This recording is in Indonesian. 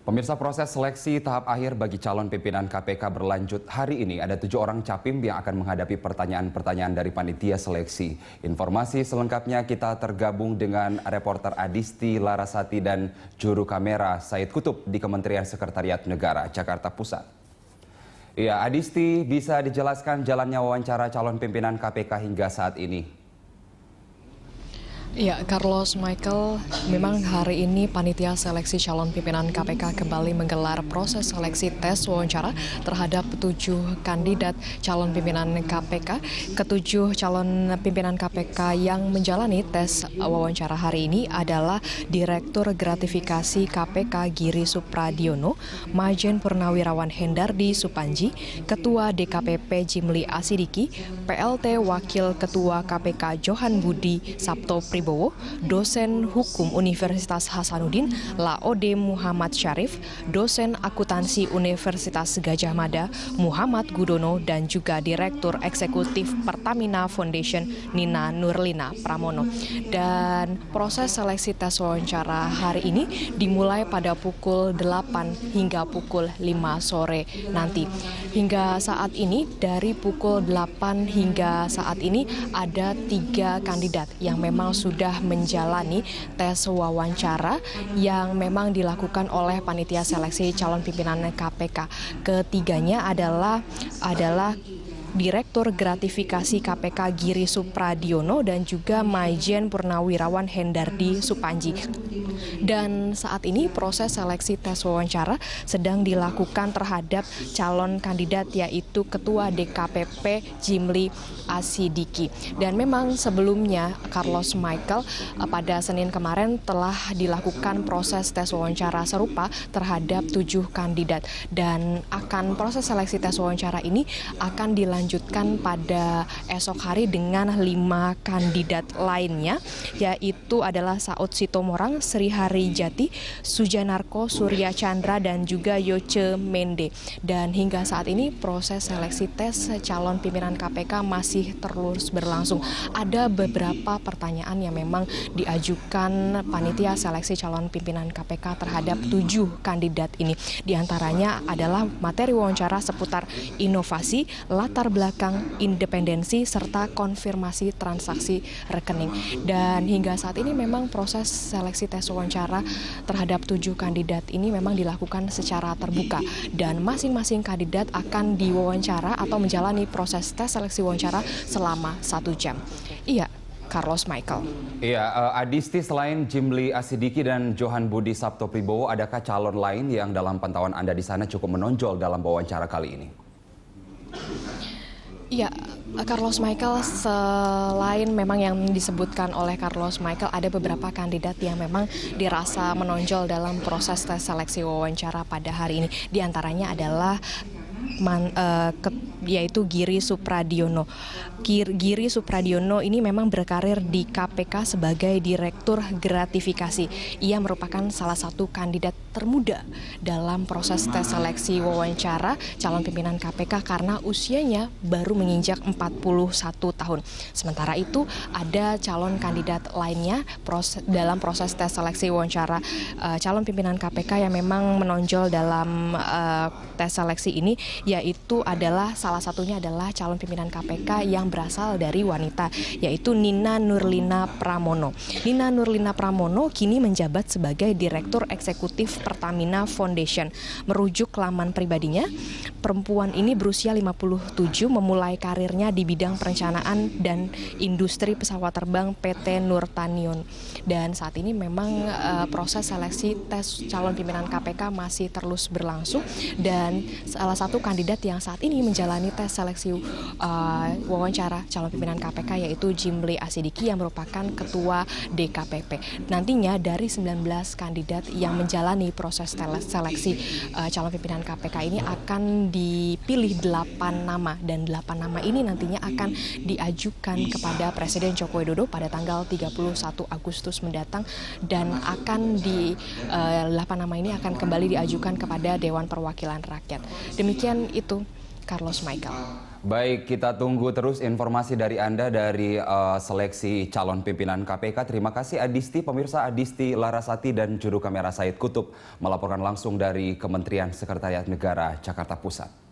Pemirsa, proses seleksi tahap akhir bagi calon pimpinan KPK berlanjut hari ini. Ada 7 orang capim yang akan menghadapi pertanyaan-pertanyaan dari panitia seleksi. Informasi selengkapnya kita tergabung dengan reporter Adisti Larasati dan juru kamera Said Kutub di Kementerian Sekretariat Negara, Jakarta Pusat. Ya, Adisti, bisa dijelaskan jalannya wawancara calon pimpinan KPK hingga saat ini? Ya, Carlos Michael, memang hari ini panitia seleksi calon pimpinan KPK kembali menggelar proses seleksi tes wawancara terhadap 7 kandidat calon pimpinan KPK. Ketujuh calon pimpinan KPK yang menjalani tes wawancara hari ini adalah Direktur Gratifikasi KPK Giri Supradiono, Majen Purnawirawan Hendardi Supanji, Ketua DKPP Jimli Asidiki, PLT Wakil Ketua KPK Johan Budi Sabto Pribowo, dosen hukum Universitas Hasanuddin Laode Muhammad Syarif, dosen akuntansi Universitas Gadjah Mada Muhammad Gudono, dan juga Direktur Eksekutif Pertamina Foundation Nina Nurlina Pramono. Dan proses seleksi tes wawancara hari ini dimulai pada pukul 8 hingga pukul 5 sore nanti. Hingga saat ini dari pukul 8 hingga saat ini ada 3 kandidat yang memang sudah menjalani tes wawancara yang memang dilakukan oleh panitia seleksi calon pimpinan KPK. Ketiganya adalah Direktur Gratifikasi KPK Giri Supradiono dan juga Majen Purnawirawan Hendardi Supanji. Dan saat ini proses seleksi tes wawancara sedang dilakukan terhadap calon kandidat yaitu Ketua DKPP Jimli Asidiki. Dan memang sebelumnya Carlos Michael pada Senin kemarin telah dilakukan proses tes wawancara serupa terhadap 7 kandidat. Dan proses seleksi tes wawancara ini akan dilanjutkan pada esok hari dengan 5 kandidat lainnya, yaitu adalah Saud Sitomorang, Sri Hari Jati, Sujanarko Surya Chandra, dan juga Yoce Mende. Dan hingga saat ini proses seleksi tes calon pimpinan KPK masih terus berlangsung. Ada beberapa pertanyaan yang memang diajukan panitia seleksi calon pimpinan KPK terhadap 7 kandidat ini. Di antaranya adalah materi wawancara seputar inovasi, latar belakang, independensi, serta konfirmasi transaksi rekening. Dan hingga saat ini memang proses seleksi tes wawancara terhadap 7 kandidat ini memang dilakukan secara terbuka dan masing-masing kandidat akan diwawancara atau menjalani proses tes seleksi wawancara selama 1 jam. Iya, Carlos Michael. Iya, Adisti, selain Jimli Asidiki dan Johan Budi Sabto Pribowo, adakah calon lain yang dalam pantauan Anda di sana cukup menonjol dalam wawancara kali ini? Ya, Carlos Michael, selain memang yang disebutkan oleh Carlos Michael, ada beberapa kandidat yang memang dirasa menonjol dalam proses tes seleksi wawancara pada hari ini. Di antaranya adalah yaitu Giri Supradiono. Giri Supradiono ini memang berkarir di KPK sebagai Direktur Gratifikasi. Ia merupakan salah satu kandidat termuda dalam proses tes seleksi wawancara calon pimpinan KPK karena usianya baru menginjak 41 tahun. Sementara itu ada calon kandidat lainnya dalam proses tes seleksi wawancara calon pimpinan KPK yang memang menonjol dalam tes seleksi ini, yaitu adalah salah satunya adalah calon pimpinan KPK yang berasal dari wanita, yaitu Nina Nurlina Pramono. Nina Nurlina Pramono kini menjabat sebagai Direktur Eksekutif Pertamina Foundation. Merujuk laman pribadinya, perempuan ini berusia 57, memulai karirnya di bidang perencanaan dan industri pesawat terbang PT Nurtanion. Dan saat ini memang proses seleksi tes calon pimpinan KPK masih terus berlangsung, dan salah satu kandidat yang saat ini menjalani tes seleksi wawancara calon pimpinan KPK yaitu Jimli Asidiki yang merupakan Ketua DKPP. Nantinya dari 19 kandidat yang menjalani proses seleksi calon pimpinan KPK ini akan dipilih 8 nama, dan 8 nama ini nantinya akan diajukan kepada Presiden Joko Widodo pada tanggal 31 Agustus mendatang, dan 8 nama ini akan kembali diajukan kepada Dewan Perwakilan Rakyat. Demikian itu Carlos Michael. Baik, kita tunggu terus informasi dari Anda dari seleksi calon pimpinan KPK. Terima kasih Adisti, pemirsa. Adisti Larasati dan juru kamera Said Kutub melaporkan langsung dari Kementerian Sekretariat Negara Jakarta Pusat.